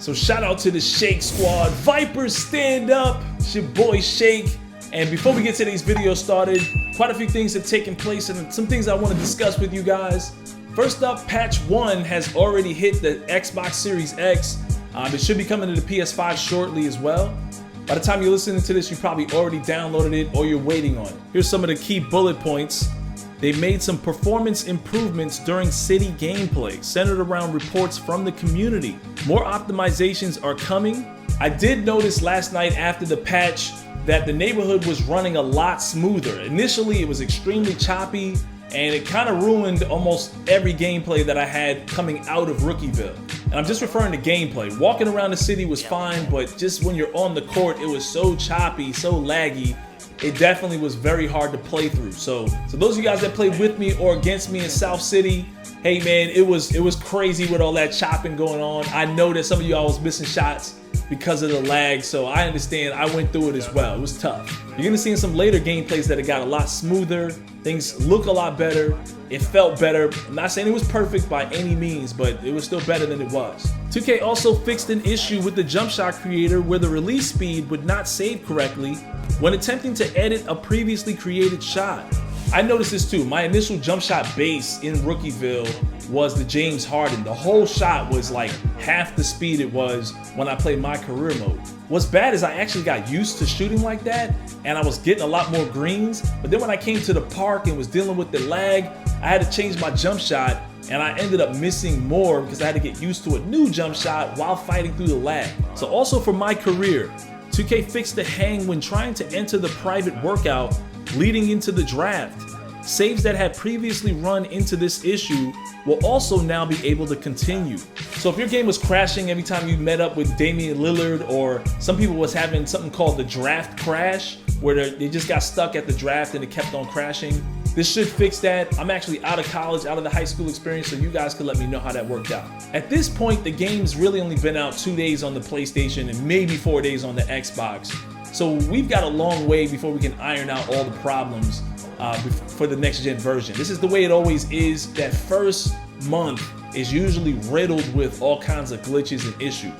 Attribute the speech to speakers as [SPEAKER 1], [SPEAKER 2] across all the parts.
[SPEAKER 1] So shout out to the Shake Squad. Vipers stand up. It's your boy Shake. And before we get today's video started, quite a few things have taken place and some things I want to discuss with you guys. First up, patch 1 has already hit the Xbox Series X. It should be coming to the PS5 shortly as well. By the time you're listening to this, you probably already downloaded it or you're waiting on it. Here's some of the key bullet points. They made some performance improvements during city gameplay, centered around reports from the community. More optimizations are coming. I did notice last night after the patch that the neighborhood was running a lot smoother. Initially, it was extremely choppy, and it kind of ruined almost every gameplay that I had coming out of Rookieville. And I'm just referring to gameplay. Walking around the city was fine, but just when you're on the court, it was so choppy, so laggy. It definitely was very hard to play through. So those of you guys that played with me or against me in South City, hey man, it was crazy with all that chopping going on. I know that some of y'all was missing shots because of the lag, so I understand. I went through it as well. It was tough. You're gonna see in some later gameplays that it got a lot smoother. Things look a lot better. It felt better. I'm not saying it was perfect by any means, but it was still better than it was. 2K also fixed an issue with the jump shot creator where the release speed would not save correctly when attempting to edit a previously created shot. I noticed this too. My initial jump shot base in Rookieville was the James Harden. The whole shot was like half the speed it was when I played my career mode. What's bad is I actually got used to shooting like that and I was getting a lot more greens. But then when I came to the park and was dealing with the lag, I had to change my jump shot and I ended up missing more because I had to get used to a new jump shot while fighting through the lag. So also for my career, 2K fixed the hang when trying to enter the private workout leading into the draft. Saves that had previously run into this issue will also now be able to continue. So if your game was crashing every time you met up with Damian Lillard, or some people was having something called the draft crash, where they just got stuck at the draft and it kept on crashing, this should fix that. I'm actually out of college, out of the high school experience, so you guys can let me know how that worked out. At this point, the game's really only been out 2 days on the PlayStation and maybe 4 days on the Xbox. So we've got a long way before we can iron out all the problems for the next gen version. This is the way it always is. That first month is usually riddled with all kinds of glitches and issues.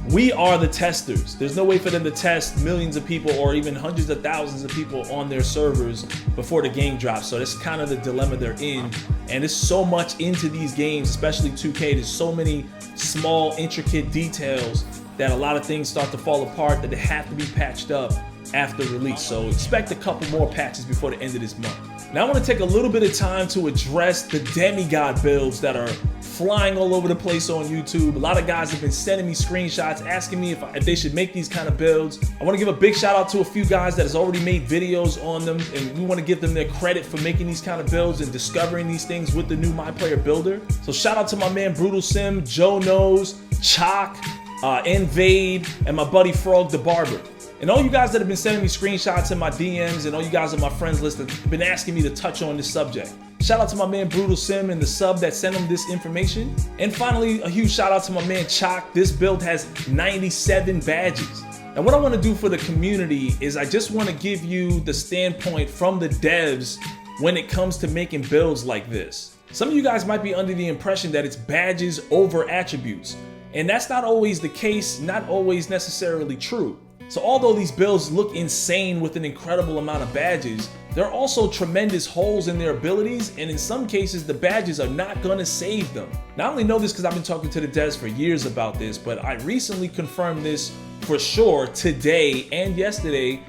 [SPEAKER 1] We are the testers. There's no way for them to test millions of people or even hundreds of thousands of people on their servers before the game drops. So that's kind of the dilemma they're in. And there's so much into these games, especially 2K. There's so many small, intricate details that a lot of things start to fall apart that they have to be patched up after release. So expect a couple more patches before the end of this month. Now I want to take a little bit of time to address the DEMIGOD builds that are flying all over the place on YouTube. A lot of guys have been sending me screenshots asking me if they should make these kind of builds. I want to give a big shout out to a few guys that has already made videos on them, and we want to give them their credit for making these kind of builds and discovering these things with the new MyPlayer builder. So shout out to my man Brutal Sim, Joe Knows, Chalk, Invade, and my buddy Frog the Barber. And all you guys that have been sending me screenshots in my DMs and all you guys on my friends list have been asking me to touch on this subject. Shout out to my man Brutal Sim and the sub that sent him this information. And finally, a huge shout out to my man Chalk. This build has 97 badges. Now what I want to do for the community is I just want to give you the standpoint from the devs when it comes to making builds like this. Some of you guys might be under the impression that it's badges over attributes. And that's not always the case, not always necessarily true. So although these builds look insane with an incredible amount of badges, there are also tremendous holes in their abilities, and in some cases the badges are not gonna save them. Now I only know this because I've been talking to the devs for years about this, but I recently confirmed this for sure today and yesterday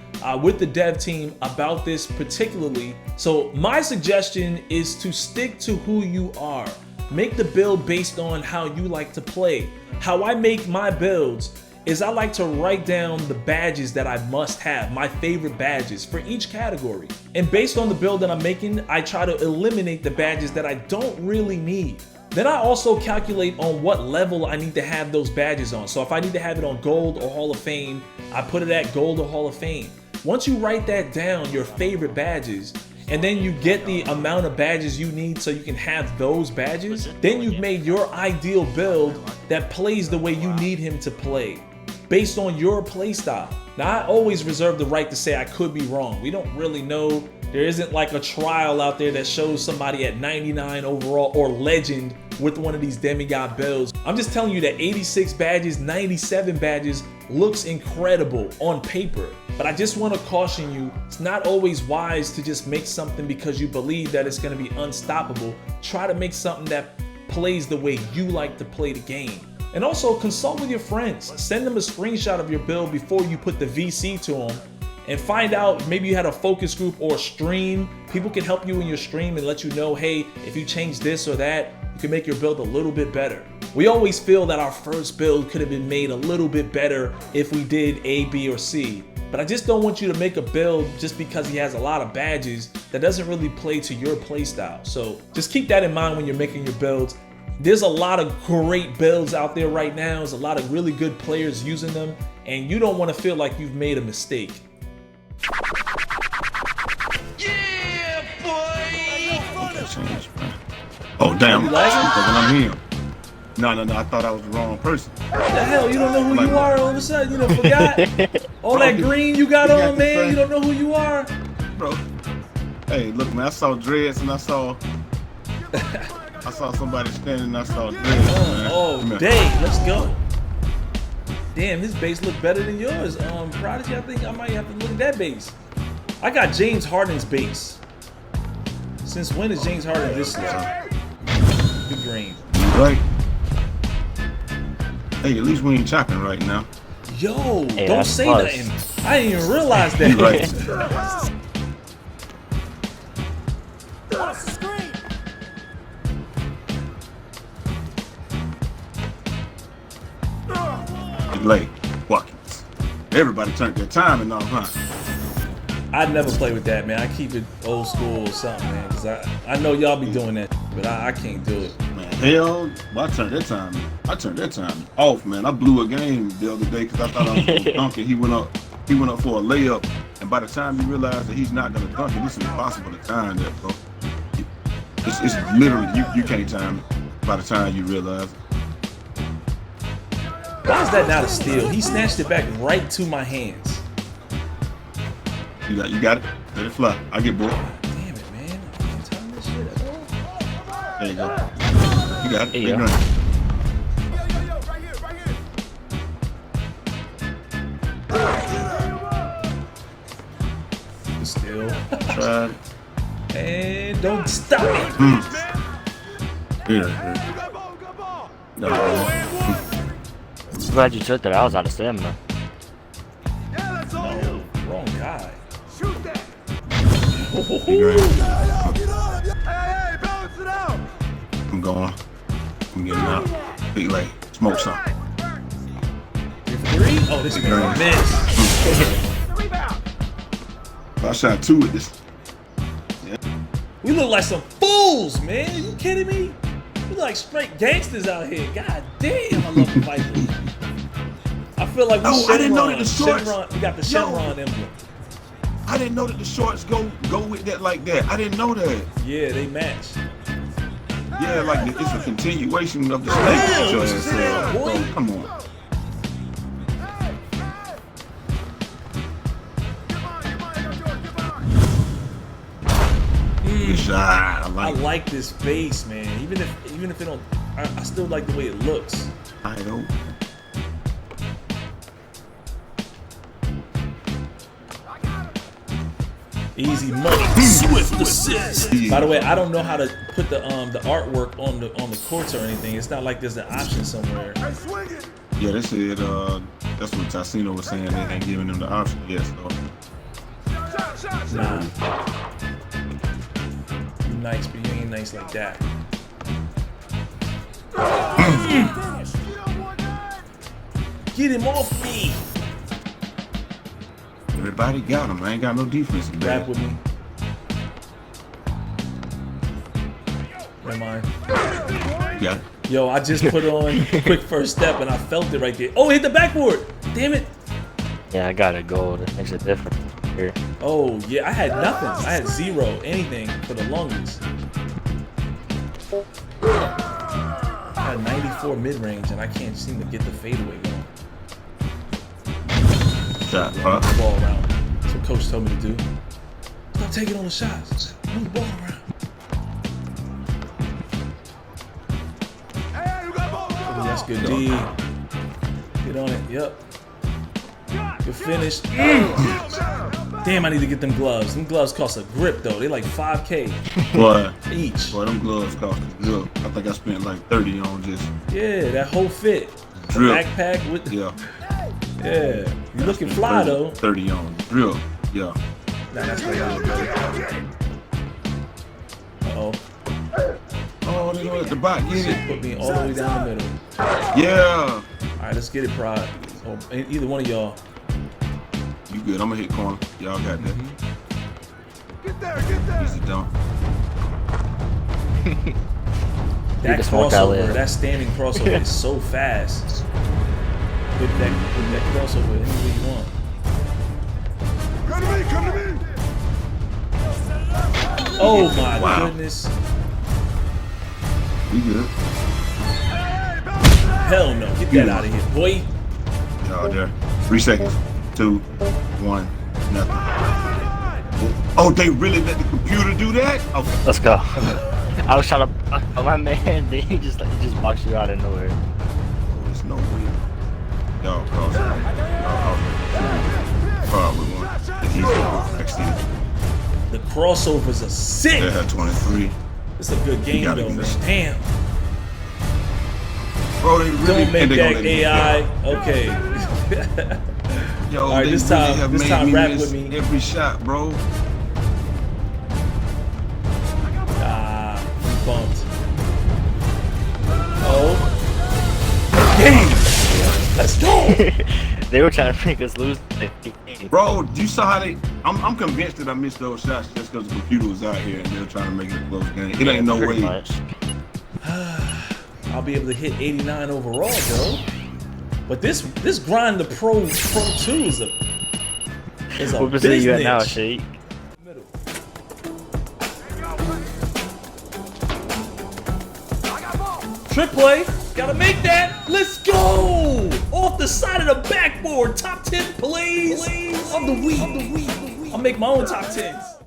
[SPEAKER 1] with the dev team about this particularly. So my suggestion is to stick to who you are. Make the build based on how you like to play. How I make my builds is I like to write down the badges that I must have, my favorite badges for each category. And based on the build that I'm making, I try to eliminate the badges that I don't really need. Then I also calculate on what level I need to have those badges on. So if I need to have it on Gold or Hall of Fame, I put it at Gold or Hall of Fame. Once you write that down, your favorite badges, and then you get the amount of badges you need so you can have those badges, then you've made your ideal build that plays the way you need him to play, based on your play style. Now I always reserve the right to say I could be wrong. We don't really know There isn't like a trial out there that shows somebody at 99 overall or legend with one of these demigod builds. I'm just telling you that 86 badges, 97 badges looks incredible on paper. But I just want to caution you, it's not always wise to just make something because you believe that it's going to be unstoppable. Try to make something that plays the way you like to play the game. And also consult with your friends. Send them a screenshot of your build before you put the VC to them. And find out, maybe you had a focus group or stream. People can help you in your stream and let you know, hey, if you change this or that, you can make your build a little bit better. We always feel that our first build could have been made a little bit better if we did A, B, or C. But I just don't want you to make a build just because he has a lot of badges that doesn't really play to your playstyle. So just keep that in mind when you're making your builds. There's a lot of great builds out there right now. There's a lot of really good players using them, and you don't want to feel like you've made a mistake.
[SPEAKER 2] Yeah, boy!
[SPEAKER 3] Oh, damn. I'm here. No, I thought I was the wrong person.
[SPEAKER 1] What the hell? You don't know who you are all of a sudden? You done forgot? All that green you got on, man, you don't know who you are?
[SPEAKER 3] Bro. Hey, look, man, I saw dreads and I saw somebody standing and I saw dreads, man.
[SPEAKER 1] Oh, dang, let's go. Damn, his base look better than yours. Prodigy, I think I might have to look at that base. I got James Harden's base. Since when is James Harden this slow? Good green.
[SPEAKER 3] Right. Hey, at least we ain't chopping right now.
[SPEAKER 1] Yo,
[SPEAKER 4] hey,
[SPEAKER 1] don't say nothing. I didn't even realize that.
[SPEAKER 3] Right. Late. Buckets. Everybody turned their timing off, huh?
[SPEAKER 1] I never play with that, man. I keep it old school or something, man. Cause I know y'all be doing that, but I can't do it.
[SPEAKER 3] Man, hell, I turned that time off, man. I blew a game the other day because I thought I was going to dunk it. He went up for a layup, and by the time you realize that he's not going to dunk it, it's impossible to time that, bro. It's literally, you can't time it by the time you realize it.
[SPEAKER 1] Why is that not a steal? He snatched it back right to my hands.
[SPEAKER 3] You got it. Let it fly. I get bored.
[SPEAKER 1] Damn it, man. I can't time this shit at all.
[SPEAKER 3] There you go. You got it.
[SPEAKER 4] Hey, yo.
[SPEAKER 1] Good steal.
[SPEAKER 3] Try it.
[SPEAKER 1] And don't stop it.
[SPEAKER 3] Yeah. No.
[SPEAKER 4] I'm glad you took that. I was out of stamina.
[SPEAKER 1] No, wrong guy.
[SPEAKER 2] Shoot that!
[SPEAKER 3] I'm going. I'm getting out. Big lane. Smoke some.
[SPEAKER 1] 3? Oh, this man missed.
[SPEAKER 3] I shot 2 with this. Yeah.
[SPEAKER 1] We look like some fools, man. Are you kidding me? We like straight gangsters out here. God damn, I love the Vipers. I feel like we
[SPEAKER 3] I didn't know that the shorts.
[SPEAKER 1] we got the Chevron emblem.
[SPEAKER 3] I didn't know that the shorts go with that like that. I didn't know that.
[SPEAKER 1] Yeah, they match.
[SPEAKER 3] Yeah, like it's a continuation of the snake.
[SPEAKER 1] Damn, boy.
[SPEAKER 3] Come on. Good shot.
[SPEAKER 1] I like this base, man. Even if it don't, I still like the way it looks.
[SPEAKER 3] I don't.
[SPEAKER 1] Easy money, swift assist. By the way, I don't know how to put the artwork on the courts or anything. It's not like there's an option somewhere.
[SPEAKER 3] Yeah, they said that's what Tassino was saying. They ain't giving them the option. Yes, so.
[SPEAKER 1] Nah. You nice, but you ain't nice like that. Get him off me.
[SPEAKER 3] Everybody got him. I ain't got no defense in
[SPEAKER 1] Rap
[SPEAKER 3] there.
[SPEAKER 1] with me. Never mind.
[SPEAKER 3] Yeah.
[SPEAKER 1] Yo, I just put on quick first step and I felt it right there. Oh, it hit the backboard. Damn it.
[SPEAKER 4] Yeah, I got a gold. It makes a difference here.
[SPEAKER 1] Oh, yeah, I had nothing. I had 0, anything for the longest. I had 94 mid-range and I can't seem to get the fadeaway going.
[SPEAKER 3] Shot.
[SPEAKER 1] Ball around. That's what coach told me to do. What the Stop taking all the shots. Move the ball around. Oh, that's good D. Get on it. Yep. Good finish. Damn, I need to get them gloves. Them gloves cost a grip though. They like 5K
[SPEAKER 3] Boy,
[SPEAKER 1] each.
[SPEAKER 3] boy, them gloves cost a drip. I think I spent like 30 on just
[SPEAKER 1] Yeah, that whole fit.
[SPEAKER 3] drip.
[SPEAKER 1] Backpack with.
[SPEAKER 3] Yeah.
[SPEAKER 1] Yeah. You looking fly though.
[SPEAKER 3] 30 on drip. Yeah.
[SPEAKER 1] Nah, that's not good. Uh-oh.
[SPEAKER 3] Oh, they don't at the back. Get it.
[SPEAKER 1] Put me all the way down the middle.
[SPEAKER 3] Yeah.
[SPEAKER 1] Alright, let's get it, Pride. Oh, either one of y'all.
[SPEAKER 3] You good. I'm gonna hit corner. Y'all got that.
[SPEAKER 2] Get there.
[SPEAKER 3] Easy dunk.
[SPEAKER 1] That
[SPEAKER 4] can smoke that
[SPEAKER 1] crossover,
[SPEAKER 4] later.
[SPEAKER 1] that standing crossover is so fast. With that crossover any way you want.
[SPEAKER 2] Come to me.
[SPEAKER 1] Oh my
[SPEAKER 3] Wow.
[SPEAKER 1] goodness.
[SPEAKER 3] We good.
[SPEAKER 1] Hell no. Get that out of here, boy.
[SPEAKER 3] Y'all there. 3 seconds. 2, 1, nothing. Oh, they really let the computer do that? Okay.
[SPEAKER 4] Let's go. I was trying to block my man, then he just boxed you out of nowhere.
[SPEAKER 3] There's no way. Y'all cross. Probably one. He's next season.
[SPEAKER 1] The crossovers are sick.
[SPEAKER 3] They had 23.
[SPEAKER 1] It's a good game
[SPEAKER 3] gotta
[SPEAKER 1] though,
[SPEAKER 3] be
[SPEAKER 1] man.
[SPEAKER 3] missing.
[SPEAKER 1] Damn.
[SPEAKER 3] Bro, they really
[SPEAKER 1] Don't make
[SPEAKER 3] and they
[SPEAKER 1] that
[SPEAKER 3] gonna let me
[SPEAKER 1] AI.
[SPEAKER 3] go.
[SPEAKER 1] Okay.
[SPEAKER 3] Yo,
[SPEAKER 1] All right,
[SPEAKER 3] they
[SPEAKER 1] this
[SPEAKER 3] really
[SPEAKER 1] time-
[SPEAKER 3] have
[SPEAKER 1] this
[SPEAKER 3] made
[SPEAKER 1] time
[SPEAKER 3] me
[SPEAKER 1] rap
[SPEAKER 3] miss
[SPEAKER 1] with me.
[SPEAKER 3] every shot, bro.
[SPEAKER 1] Ah, he bumped. Oh. Game. Let's go.
[SPEAKER 4] They were trying to make us lose.
[SPEAKER 3] Bro, you saw how they... I'm convinced that I missed those shots just because the computer was out here and they were trying to make it a close game. It ain't no
[SPEAKER 4] Pretty
[SPEAKER 3] way.
[SPEAKER 4] much.
[SPEAKER 1] I'll be able to hit 89 overall, though. But this grind the Pro 2 is a
[SPEAKER 4] What percent are you at now, Shake?
[SPEAKER 1] Middle. Trick play. Gotta make that. Let's go. Off the side of the backboard. Top 10 plays of the week. I'll make my own top 10s.